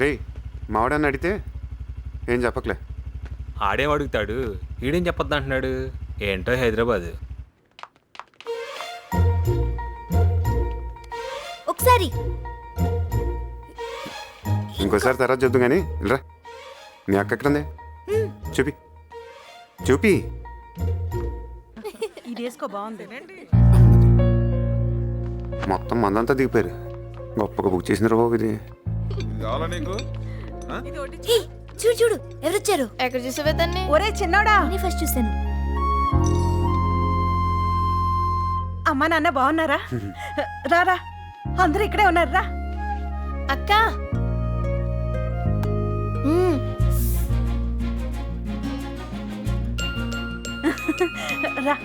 రే మావాడని అడిగితే ఏం చెప్పకలే. ఆడేం అడుగుతాడు, ఈడేం చెప్పొద్దు అంటున్నాడు. ఏంటో హైదరాబాద్. ఒకసారి ఇంకోసారి తర్వాత చూద్దాం కానీ రా. మీ అక్క ఎక్కడుంది? చూపి చూపి. ఇది వేసుకో బాగుంది. మొత్తం మందంతా దిగిపోయారు. గొప్పగా బుక్ చేసినారు బాబు ఇది. హే, చూడు చూడు ఎవరొచ్చారు. ఎక్కడ చూసావే తన్ని? ఒరే చిన్నోడా, నేను ఫస్ట్ చూసాను. అమ్మా నాన్న బాగున్నారా? రారా, అందరూ ఇక్కడే ఉన్నారు రా. అక్క రా.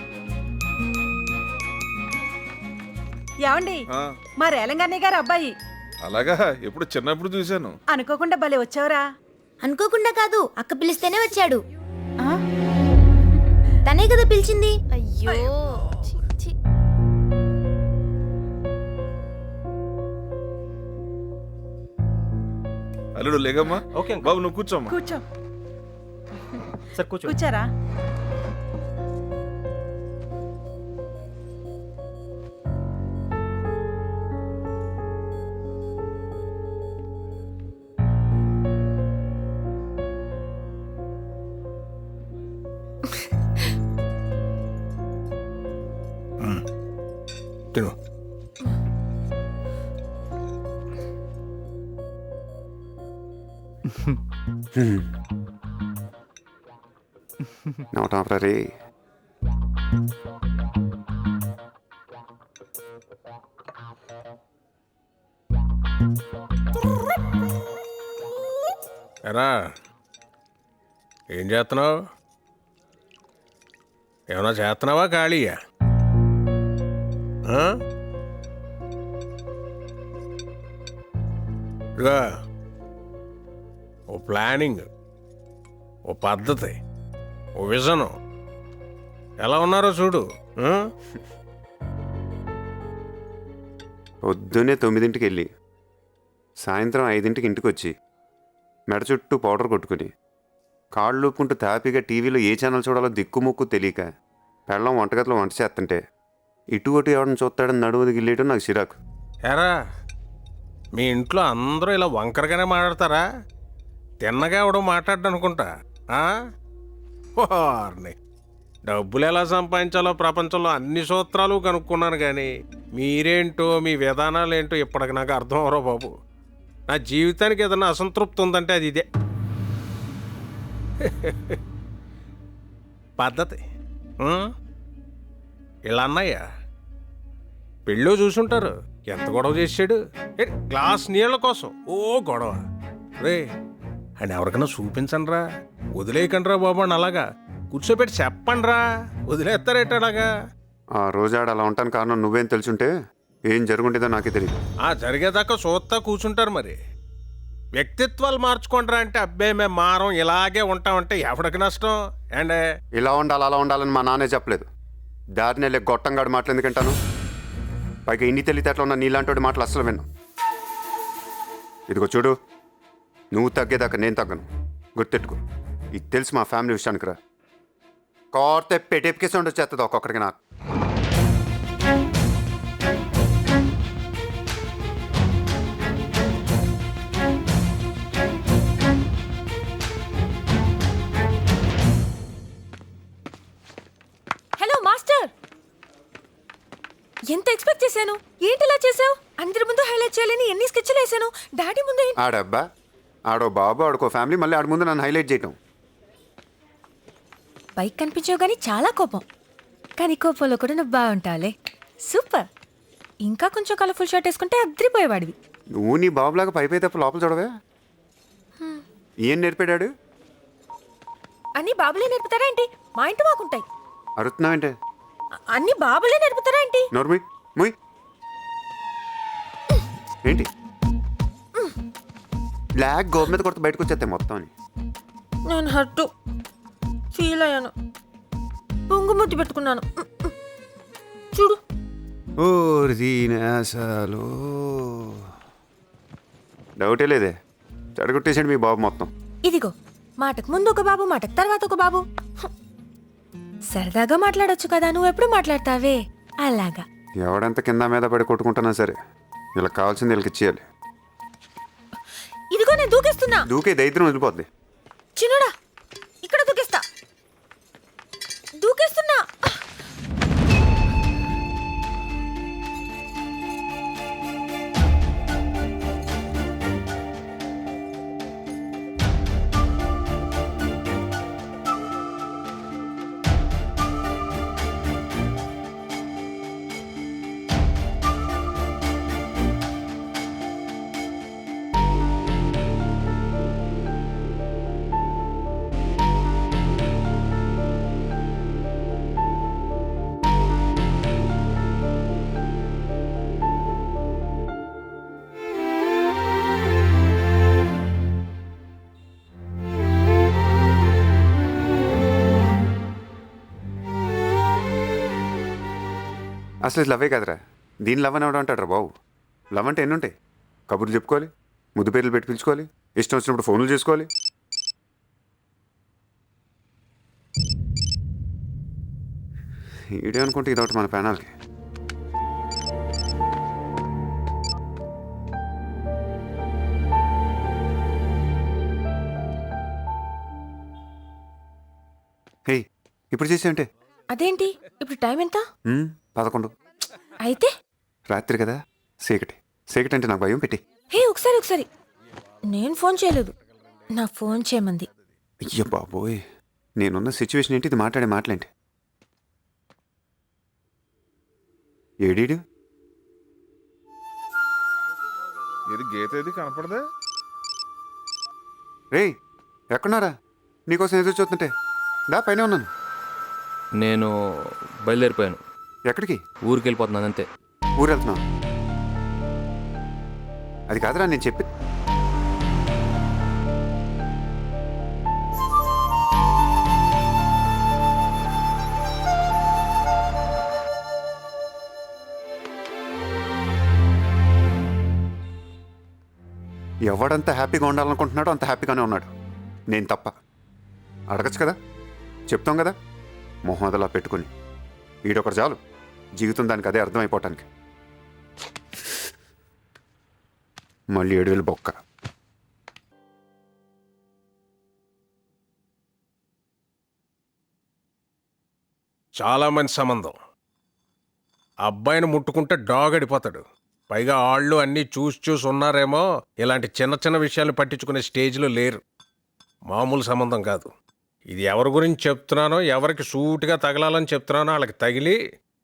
ఏమండి, మా రేలంగన్నయ్య గారు అబ్బాయి. అలాగా, ఎప్పుడు చిన్నప్పుడు చూశాను. అనుకోకుండా భలే వచ్చావురా. అనుకోకుండా కాదు, అక్క పిలిస్తేనే వచ్చాడు. ఆ? తనే కదా పిలిచింది. అయ్యో ఛీ, ఛీ. అల్లుడు లేగమ్మా. ఓకే బాబు నువ్వు కూర్చోమ్మా. కూర్చో. సార్ కూర్చో. కూర్చోరా. తిను. నవ్వటాపరా రే. ఎరా ఏం చేస్తున్నావు? ఏమన్నా చేస్తున్నావా ఖాళీయా? ఇదిగా ఓ ప్లానింగ్, ఓ పద్ధతి, ఓ విజను ఎలా ఉన్నారో చూడు. పొద్దున్నే 9ంటికి వెళ్ళి సాయంత్రం 5ంటికి ఇంటికి వచ్చి మెడ చుట్టూ పౌడర్ కొట్టుకుని కాళ్ళు లూపుకుంటూ తాపీగా టీవీలో ఏ ఛానల్ చూడాలో దిక్కుముక్కు తెలియక పెళ్ళం వంటగదిలో వంట చేస్తుంటే ఇటు అటు ఎవరిని చూస్తాడని నడువుది గిల్లేయడం నాకు చిరాకు. ఎరా మీ ఇంట్లో అందరూ ఇలా వంకరగానే మాట్లాడతారా? తిన్నగా ఎవడో మాట్లాడ్డా అనుకుంటా. వారిని డబ్బులు ఎలా సంపాదించాలో ప్రపంచంలో అన్ని సూత్రాలు కనుక్కున్నాను, కానీ మీరేంటో మీ విధానాలు ఏంటో ఇప్పటికి నాకు అర్థం అవరో బాబు. నా జీవితానికి ఏదైనా అసంతృప్తి ఉందంటే అది ఇదే. పద్ధతి ఇలా అన్నయ్యా పెళ్ళో చూసుంటారు, ఎంత గొడవ చేసాడు. గ్లాస్ నీళ్ళ కోసం ఓ గొడవ. రే అని ఎవరికైనా చూపించండి రా, వదిలేయకండి రా బాబు అని అలాగా కూర్చోబెట్టి చెప్పండి రా. వదిలేస్తారేట అలాగా? ఆ రోజు ఆడ అలా ఉంటాను కారణం నువ్వేం తెలుసుంటే ఏం జరుగుంటుందో నాకే తెలియదు. జరిగేదాకా చూస్తా కూర్చుంటారు. మరి వ్యక్తిత్వాలు మార్చుకుంటారా అంటే అబ్బే మేము మారం ఇలాగే ఉంటామంటే ఎవరికి నష్టం అండ్ ఇలా ఉండాలి అలా ఉండాలని మా నాన్నే చెప్పలేదు. దారిని వెళ్ళే గొట్టంగాడు మాటలు ఎందుకంటాను? పైగా ఇన్ని తెలివితేటలు ఉన్న నీలాంటి మాటలు అస్సలు విన్నాను. ఇదిగో చూడు, నువ్వు తగ్గేదాకా నేను తగ్గను, గుర్తెట్టుకో. ఇది తెలుసు మా ఫ్యామిలీ విషయానికి రా. కోర్తే పెట్టేపికేసి ఉండొచ్చేస్తుంది ఒక్కొక్కడికి నాకు. హలో మాస్టర్, ఎంత ఎక్స్పెక్ట్ చేశాను. ఏంటి ఇలా చేసావు? అందరి ముందు హైలైట్ చేయాలని ఎన్ని స్కెచ్లు వేసాను. డాడీ ముందు ఆడబ్బా ఆడో బాబు ఆడుకో ఫ్యామిలీ, మళ్ళీ ఆడ ముందు నన్ను హైలైట్ చేయటం. బైక్ కనిపించావు కానీ చాలా కోపం, కానీ కోపంలో కూడా నువ్వు బాగుంటావులే. సూపర్. ఇంకా కొంచెం కలర్ఫుల్ షర్ట్ వేసుకుంటే అద్దరిపోయేవాడివి. నువ్వు నీ బాబులాగా పైపై తప్ప లోపల చూడవే. ఏం నేర్పాడాడు? అన్ని బాబులే నేర్పుతారా ఏంటి? మా ఇంటి మాకుంటాయి. అరుతున్నావంటే? అన్ని బాబులే నేర్పుతారా ఏంటి? నోర్ముయ్ ముయ్. ఏంటి బ్లాక్ గోబు మీద కొడితే బయటకు వచ్చేస్తాయి మొత్తం అని. నేను హర్టు ఫీల్ అయ్యాను. పొంగుముద్దు పెట్టుకున్నాను. చూడు. ఓరి దీనాసాలు. డౌటే లేదే, చెడగొట్టేసాడు మీ బాబు మొత్తం. ఇదిగో మాటకు ముందు ఒక బాబు, మాటకు తర్వాత ఒక బాబు. హ్మ్. సరదాగా మాట్లాడొచ్చు కదా, నువ్వు ఎప్పుడు మాట్లాడతావే అలాగా. ఎవడెంత కింద మీద పడి కొట్టుకుంటున్నా సరే వీళ్ళకి కావాల్సింది వీళ్ళకి ఇచ్చేయాలి. ఇదిగో నేను దూకేస్తున్నా. దూకే దైద్యం వదిలిపోద్ది. చిన్నడా ఇక్కడ దూకేస్తా. దూకేస్తున్నా. అసలు ఇది లవ్వే కదరా. దీని లవ్ అని ఎవడు అంటాడు రా బాబు. లవ్ అంటే ఎన్ని ఉంటాయి? కబుర్లు చెప్పుకోవాలి, ముద్దు పేర్లు పెట్టి పిలుచుకోవాలి, ఇష్టం వచ్చినప్పుడు ఫోన్లు చేసుకోవాలి. ఈడే అనుకుంటే ఇదొకటి మన ప్యానల్కి. హే, ఇప్పుడు చేసేయంటే అదేంటి ఇప్పుడు టైం ఎంత? 11. అయితే రాత్రి కదా, చీకటి. చీకటి అంటే నాకు భయం. పెట్టి. హే ఒకసారి నేను ఫోన్ చేయలేదు, నా ఫోన్ చేయమంది. అయ్య బాబోయ్, నేనున్న సిచ్యువేషన్ ఏంటి? ఇది మాట్లాడే మాటలేంటి? ఏడీడు ఇది గీత ఏది కనపడదా? రేయ్, ఎక్కడున్నారా? నీకోసం ఎదురు చూస్తుంటే దా పైన ఉన్నాను. నేను బయలుదేరిపోయాను. ఎక్కడికి? ఊరికి వెళ్ళిపోతున్నాను అంతే. ఊరు వెళ్తున్నావు? అది కాదురా నేను చెప్పి. ఎవడంత హ్యాపీగా ఉండాలనుకుంటున్నాడో అంత హ్యాపీగానే ఉన్నాడు. నేను తప్ప. అడగచ్చు కదా, చెప్తాం కదా, మొహం అదలా పెట్టుకుని. ఈడొకరు చాలు జీవితం దానికి అదే అర్థమైపోవటానికి. మళ్ళీ 7,000 బొక్క. చాలా మంచి సంబంధం. అబ్బాయిని ముట్టుకుంటే డాగ్ అడిపోతాడు. పైగా ఆళ్ళు అన్నీ చూసి ఉన్నారేమో, ఇలాంటి చిన్న చిన్న విషయాలు పట్టించుకునే స్టేజ్లో లేరు. మామూలు సంబంధం కాదు ఇది. ఎవరి గురించి చెప్తున్నానో, ఎవరికి సూటిగా తగలాలని చెప్తున్నానో వాళ్ళకి తగిలి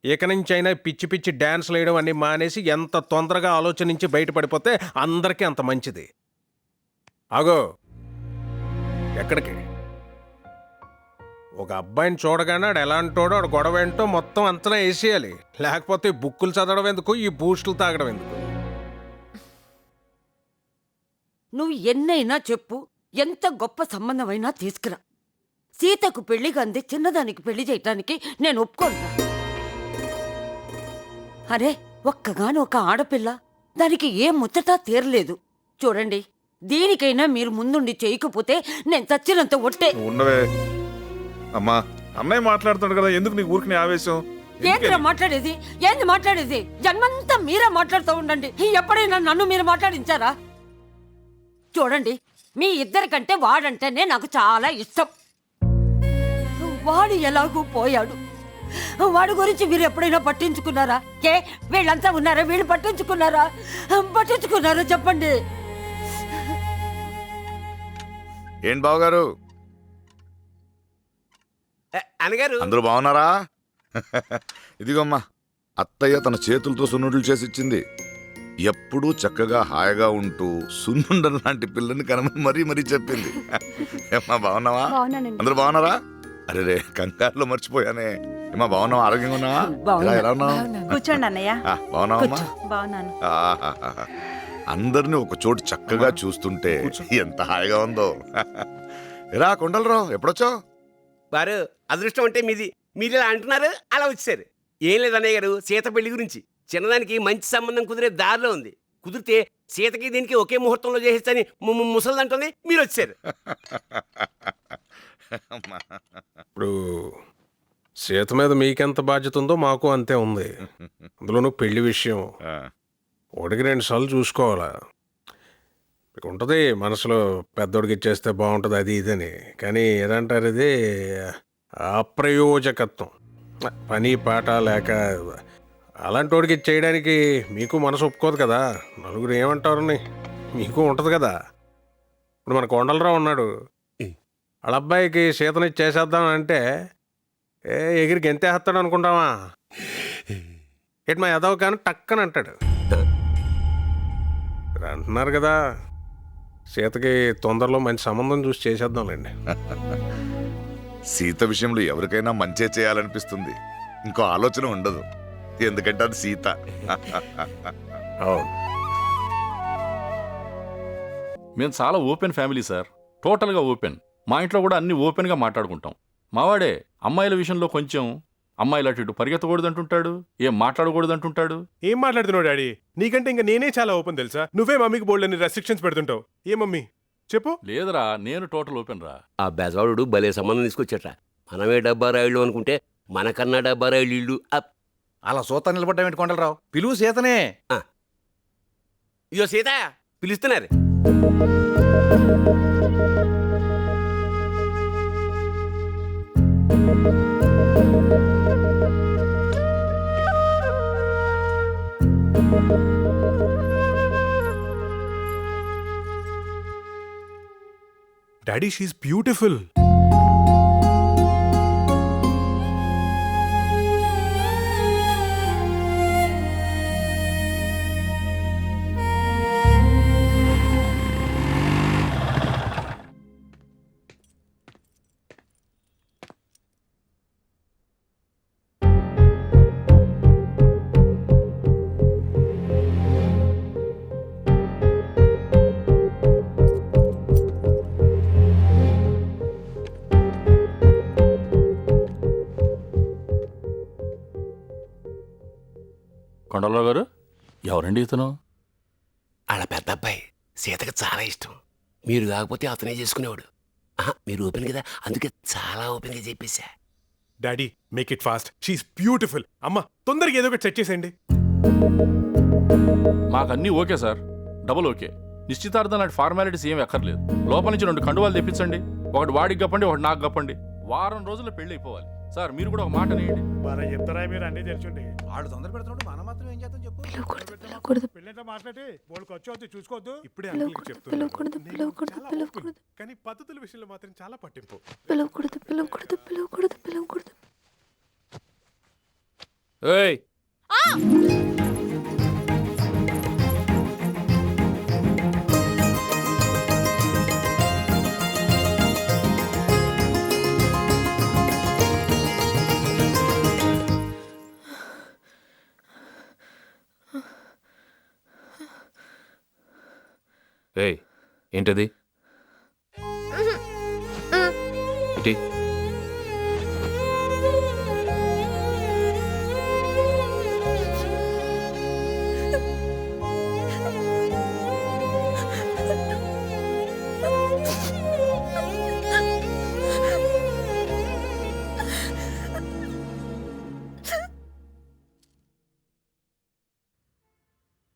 ఇక నుంచి అయినా పిచ్చి పిచ్చి డ్యాన్స్లు వేయడం అన్నీ మానేసి ఎంత తొందరగా ఆలోచన నుంచి బయటపడిపోతే అందరికీ అంత మంచిది. ఆగో, ఎక్కడికి? ఒక అబ్బాయిని చూడగానే ఆడు ఎలాంటోడో, ఆడు గొడవ ఏంటో మొత్తం అంతనా వేసేయాలి. లేకపోతే బుక్కులు చదవడం ఎందుకు, ఈ బూస్టులు తాగడం ఎందుకు? నువ్వు ఎన్నైనా చెప్పు, ఎంత గొప్ప సంబంధమైనా తీసుకురా. సీతకు పెళ్లి కంది చిన్నదానికి పెళ్లి చేయటానికి నేను ఒప్పుకోను. అరే, ఒక్కగాని ఒక ఆడపిల్ల, దానికి ఏ ముచ్చటా తీరలేదు. చూడండి, దీనికైనా మీరు ముందుండి చేయకపోతే నేను చచ్చినంత ఒట్టే. ఉండవే అమ్మా, అన్నయ్య మాట్లాడుతాడు కదా, ఎందుకు నీకు ఊరికి ఆవేశం? ఏంద్రా మాట్లాడేది? ఏంది మాట్లాడేది? జన్మంతా మీరే మాట్లాడుతూ ఉండండి. ఎప్పుడైనా నన్ను మీరు మాట్లాడించారా? చూడండి, మీ ఇద్దరికంటే వాడంటేనే నాకు చాలా ఇష్టం. వాడు ఎలాగూ పోయాడు. వాడి గురించి మీరు ఎప్పుడైనా పట్టించుకున్నారా? వీళ్ళంతా ఉన్నారా? వీళ్ళు పట్టించుకున్నారా? పట్టించుకున్నారా చెప్పండి. ఏంటి బావగారు, అనగారు అందరూ బాగున్నారా? ఇదిగోమ్మా, అత్తయ్య తన చేతులతో సున్నుండలు చేసి ఇచ్చింది. ఎప్పుడూ చక్కగా హాయిగా ఉంటూ సున్నుండల లాంటి పిల్లని కనమని మరీ చెప్పింది. ఏమ్మా బాగున్నావా? అందరూ బాగున్నారా? అరే రే, కంగారులో మర్చిపోయానే. ఏమా బాగున్నావా? ఆరోగ్యంగా ఉన్నావా? ఎలా ఉన్నావు? కూర్చోండి అన్నయ్య. బాగున్నావమ్మా? బాగున్నాను. అందరినీ ఒక చోటు చక్కగా చూస్తుంటే ఎంత హాయిగా ఉందో. ఎరా కొండలరావు, ఎప్పుడొచ్చావు? వారు అదృష్టం అంటే మీది. మీరు ఇలా అంటున్నారు, అలా వచ్చారు. ఏం లేదు అన్నయ్య గారు, సీత పెళ్లి గురించి చిన్నదానికి మంచి సంబంధం కుదిరే దారిలో ఉంది. కుదిరితే సీతకి దీనికి ఒకే ముహూర్తంలో చేసేస్తని ముసలిదంటుంది, మీరు వచ్చారు. ఇప్పుడు సీత మీద మీకెంత బాధ్యత ఉందో మాకు అంతే ఉంది. అందులోనూ పెళ్లి విషయం ఒకటికి 2 సార్లు చూసుకోవాలా. మీకు ఉంటుంది మనసులో పెద్దోడికి ఇచ్చేస్తే బాగుంటుంది అది ఇదని. కానీ ఏదంటారు ఇది అప్రయోజకత్వం. పని పాట లేక అలాంటి వాడికి ఇచ్చేయడానికి మీకు మనసు ఒప్పుకోదు కదా. నలుగురు ఏమంటారని మీకు ఉంటుంది కదా. ఇప్పుడు మన కొండలరావు ఉన్నాడు, వాళ్ళ అబ్బాయికి సీతని చేసేద్దాం అంటే ఎగిరికి గెంతేస్తాడు అనుకుంటావా? ఎటు మా ఎదవ కానీ టక్కని అంటాడు. మీరు అంటున్నారు కదా, సీతకి తొందరలో మంచి సంబంధం చూసి చేసేద్దాంలేండి. సీత విషయంలో ఎవరికైనా మంచే చేయాలనిపిస్తుంది, ఇంకో ఆలోచన ఉండదు. ఎందుకంటే అది సీత. అవును, మేము చాలా ఓపెన్ ఫ్యామిలీ సార్, టోటల్గా ఓపెన్. మా ఇంట్లో కూడా అన్ని ఓపెన్గా మాట్లాడుకుంటాం. మావాడే అమ్మాయిల విషయంలో కొంచెం అమ్మాయిలు అటు ఇటు పరిగెత్తకూడదు అంటుంటాడు, ఏం మాట్లాడకూడదు అంటుంటాడు. ఏం మాట్లాడుతున్నావు డాడీ? నీకంటే ఇంకా నేనే చాలా ఓపెన్ తెలుసా? నువ్వే మమ్మీకి బోల్డ్ అని రెస్ట్రిక్షన్స్ పెడుతుంటావు. ఏ మమ్మీ చెప్పు. లేదురా, నేను టోటల్ ఓపెన్ రా. ఆ బెజవాడు భలే సంబంధం తీసుకొచ్చట. మనమే డబ్బా రాయిళ్ళు అనుకుంటే మనకన్నా డబ్బా రాయిళ్ళు ఇల్లు. అలా సూత నిలబడ్డా కొండలరావు, పిలువు సీతనే. ఇయో సీత పిలుస్తున్నారు. Daddy she is beautiful. కొండలరావు గారు, ఎవరండి ఇతను? వాళ్ళ పెద్ద అబ్బాయి, సీతకి చాలా ఇష్టం. మీరు కాకపోతే అతనే చేసుకునేవాడు. మీరు ఓపెన్ కదా, అందుకే చాలా ఓపెన్గా చెప్పేశా. Daddy make it fast, she's beautiful. అమ్మ తొందరగా ఏదో ఒకటి సెట్ చేసేయండి. మాకన్నీ ఓకే సార్, డబుల్ ఓకే. నిశ్చితార్థం లాంటి ఫార్మాలిటీస్ ఏమి ఎక్కర్లేదు. లోపల నుంచి 2 కండువాలు తెప్పించండి, ఒకటి వాడికి గప్పండి, ఒకటి నాకు గప్పండి. వారం రోజుల్లో పెళ్ళి అయిపోవాలి. సార్ మీరు కూడా ఒక మాట నేయండి. బాగా చెప్తారా మీరు? అన్నీ తెలుసుండి. వాడు తొందర పెడుతున్నాడు, మనం మాత్రం ఏం చేద్దాం చెప్పు. పెళ్ళంటే మాట్లాడి వాళ్ళకి వచ్చి చూసుకోవద్దు. ఇప్పుడే అంకుల్కి చెప్తున్నా. కానీ పద్ధతుల విషయంలో మాత్రం చాలా పట్టింపు. ఏయ్, ఏయ్, ఏంటది? ఇటీ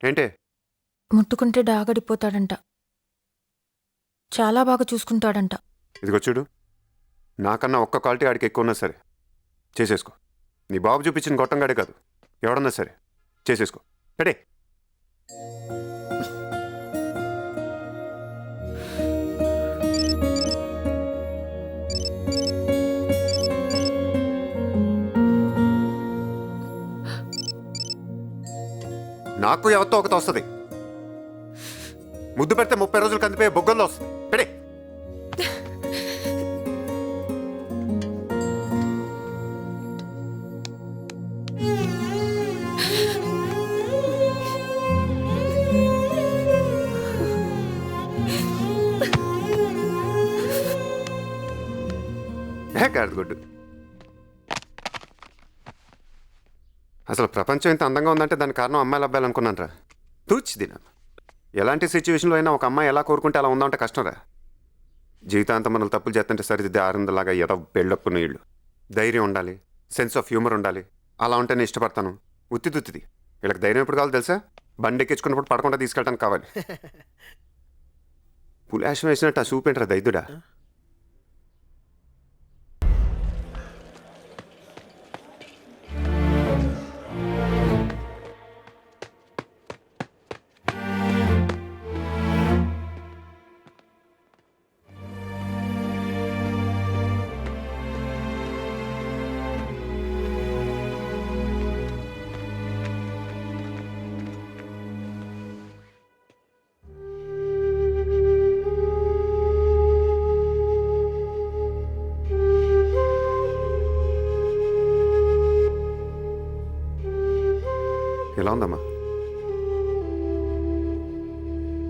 ఏంటే? ముట్టుకుంటే డాగడిపోతాడంట, చాలా బాగా చూసుకుంటాడంట. ఇదిగో చూడు, నాకన్నా ఒక్క క్వాలిటీ ఆడికి ఎక్కువ ఉన్నా సరే చేసేసుకో. నీ బాబు చూపించిన గొట్టంగాడే కాదు, ఎవడన్నా సరే చేసేసుకో. ఎడే నాకు ఎవరితో ఒకటి వస్తుంది. ముద్దు పెడితే 30 రోజులు కందిపోయే బొగ్గల్లో వస్తుంది. పెడే గాడిదగుడ్డు. అసలు ప్రపంచం ఇంత అందంగా ఉందంటే దానికి కారణం అమ్మాయిలు అబ్బాయిలు అనుకున్నాను రా. తూచి దిన ఎలాంటి సిచ్యువేషన్లో అయినా ఒక అమ్మాయి ఎలా కోరుకుంటే అలా ఉందంటే కష్టంరా. జీవితాంతం మనల్ని తప్పులు చేస్తుంటే సరిదిద్దే ఆరిందలాగా ఏదో బిల్డప్ నీళ్ళు. ధైర్యం ఉండాలి, సెన్స్ ఆఫ్ హ్యూమర్ ఉండాలి. అలా ఉంటే నేను ఇష్టపడతాను. ఉత్తిది వీళ్ళకి ధైర్యం ఎప్పుడు కావాలి తెలుసా? బండి ఎక్కించుకున్నప్పుడు పడకుండా తీసుకెళ్ళడానికి కావాలి. పులాషం వేసినట్టు ఆ చూపేంట్రా దైదుడా. ఎలా ఉందమ్మా?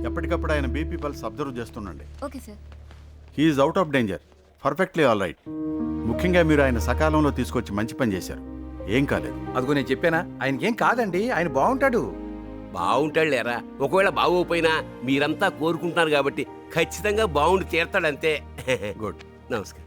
ఎప్పటికప్పుడు ఆయన బీపీ పల్స్ అబ్జర్వ్ చేస్తుండండి. Okay sir. He's out of danger, perfectly all right. ముఖ్యంగా మీరు ఆయన సకాలంలో తీసుకొచ్చి మంచి పని చేశారు. ఏం కాలేదు. అదిగో నేను చెప్పానా, ఆయనకేం కాదండి, ఆయన బాగుంటాడు. బాగుంటాడు లేరా. ఒకవేళ బాగోపోయినా మీరంతా కోరుకుంటున్నారు కాబట్టి ఖచ్చితంగా బాగుండి తీరతాడంతే. గుడ్. నమస్కారం.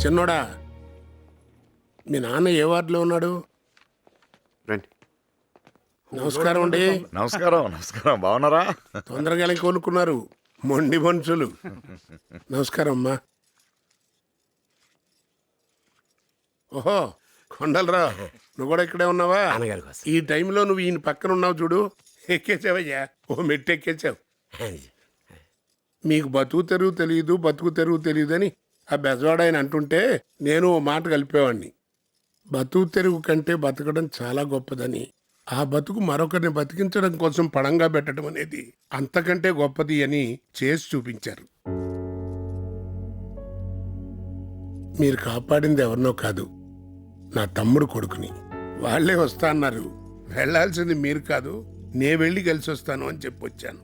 చిన్నోడా, మీ నాన్న ఏ వార్డులో ఉన్నాడు? రండి. నమస్కారం అండి. నమస్కారం. నమస్కారం. బాగున్నారా? తొందరగానే కోలుకున్నారు, మొండి మనుషులు. నమస్కారం అమ్మా. ఓహో, కొండలరా, నువ్వు కూడా ఇక్కడే ఉన్నావా? ఈ టైంలో నువ్వు ఈయన పక్కన ఉన్నావు చూడు. ఎక్కేసావయ్యా, ఓ మెట్టు ఎక్కేసావు. మీకు బతుకు తెరువు తెలియదు, బతుకు తెరువు తెలియదని ఆ బెజవాడ ఆయన అంటుంటే నేను ఓ మాట కలిపేవాడిని. బతుకు తెరువు కంటే బతకడం చాలా గొప్పదని, ఆ బతుకు మరొకరిని బతికించడం కోసం పడంగా పెట్టడం అనేది అంతకంటే గొప్పది అని చేసి చూపించారు. మీరు కాపాడింది ఎవరినో కాదు, నా తమ్ముడు కొడుకుని. వాళ్లే వస్తా అన్నారు. వెళ్లాల్సింది మీరు కాదు, నే వెళ్ళి కలిసి వస్తాను అని చెప్పొచ్చాను.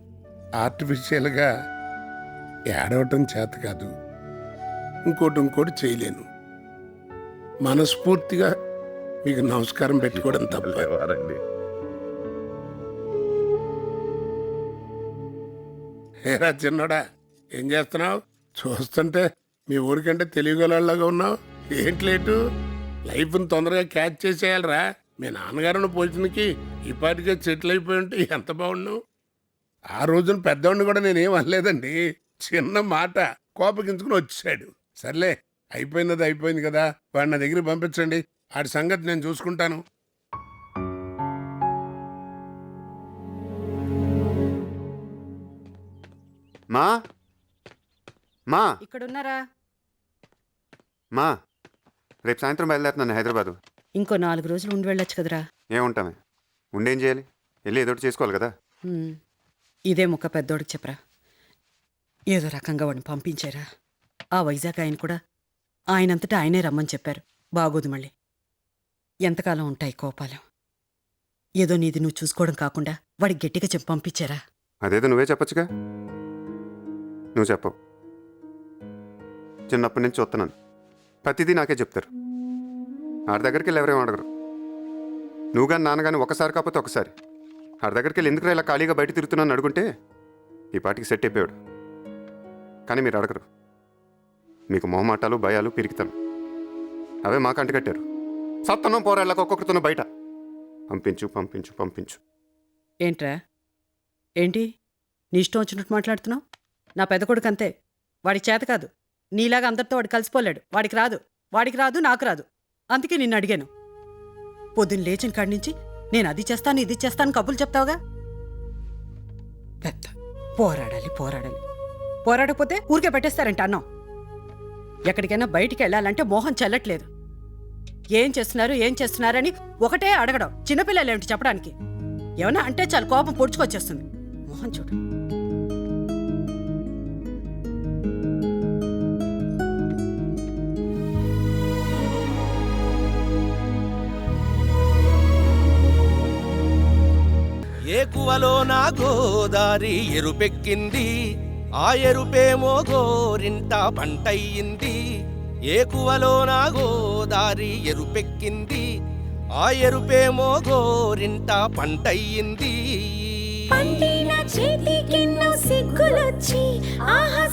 ఆర్టిఫిషియల్గా ఏడవటం చేత కాదు, ఇంకోటి చేయలేను. మనస్ఫూర్తిగా మీకు నమస్కారం పెట్టుకోవడం తప్ప. ఏరా చిన్నోడా, ఏం చేస్తున్నావు? చూస్తుంటే మీ ఊరికంటే తెలివిగలలాగా ఉన్నావు. ఏంటి లేటు? లైఫ్ని తొందరగా క్యాచ్ చేసేయాలరా. మీ నాన్నగారున్న పొజిషన్కి ఇప్పటికే సెటిల్ అయిపోయి ఉంటే ఎంత బాగున్నావు. ఆ రోజున పెద్దవాడిని కూడా నేనేం అనలేదండి, చిన్న మాట కోపగించుకుని వచ్చాడు. సర్లే, అయిపోయింది కదా, వాడు నా దగ్గర పంపించండి. ఆడి సంగతి నేను చూసుకుంటాను. మా మా ఇక్కడున్నారా? మా రేపు సాయంత్రం బయలుదేరుతున్నాను హైదరాబాదు. ఇంకో 4 రోజులు ఉండి వెళ్ళొచ్చు కదరా. ఏముంటామే, ఉండేం చేయాలి? వెళ్ళి ఏదో ఒకటి చేసుకోవాలి కదా. ఇదే ముక్క పెద్దోడికి చెప్పరా. ఏదో రకంగా వాడిని పంపించారా. ఆ వైజాగ్ ఆయన కూడా ఆయనంతటా ఆయనే రమ్మని చెప్పారు. బాగోదు మళ్ళీ. ఎంతకాలం ఉంటాయి కోపాలు? ఏదో నీది నువ్వు చూసుకోవడం కాకుండా వాడికి గట్టిగా చెప్పి పంపించారా. అదేదో నువ్వే చెప్పొచ్చుగా. నువ్వు చెప్పవు. చిన్నప్పటి నుంచి చూస్తున్నాను. ప్రతిదీ నాకే చెప్తారు. ఆడి దగ్గరికి వెళ్ళి ఎవరేమో అడగరు. నువ్వు కానీ నాన్నగాని ఒకసారి కాకపోతే ఒకసారి ఆడి దగ్గరికి వెళ్ళి ఎందుకు ఇలా ఖాళీగా బయట తిరుగుతున్నాను అడుగుంటే ఈ పాటికి సెట్ అయిపోయాడు. కానీ మీరు అడగరు. మీకు మొహమాటాలు భయాలు పిరికితాను అవే మాకు అంటగట్టారు. సత్తనం పోరాళ్ళకు ఒక్కొక్కరితోనూ బయట పంపించు పంపించు పంపించు. ఏంట్రా ఏంటి నీ ఇష్టం వచ్చినట్టు మాట్లాడుతున్నావు? నా పెద్ద కొడుకు అంతే. వాడికి చేత కాదు. నీలాగా అందరితో వాడు కలిసిపోలేడు. వాడికి రాదు నాకు రాదు. అందుకే నిన్ను అడిగాను. పొద్దున్న లేచిన కాడి నుంచి నేను అది చేస్తాను ఇది చేస్తాను కబుర్లు చెప్తావుగా. పెద్ద పోరాడాలి పోరాడకపోతే ఊరికే పెట్టేస్తారంట అన్నం. ఎక్కడికైనా బయటికి వెళ్ళాలంటే మోహం చెల్లట్లేదు. ఏం చేస్తున్నారని ఒకటే అడగడం. చిన్నపిల్లలు ఏమిటి చెప్పడానికి? ఏమన్నా అంటే చాలు కోపం పొడుచుకొచ్చేస్తుంది. మోహం చూడు. ఏకువలో నా గోదారి ఎరుపెక్కింది, ఆ ఎరుపేమో గోరింట పంటయ్యింది. ఏకువలో నా గోదారి ఎరుపెక్కింది, ఆ ఎరుపేమో గోరింట పంటయ్యింది. పండిన చేతికెన్నో సిగ్గులొచ్చి ఆహా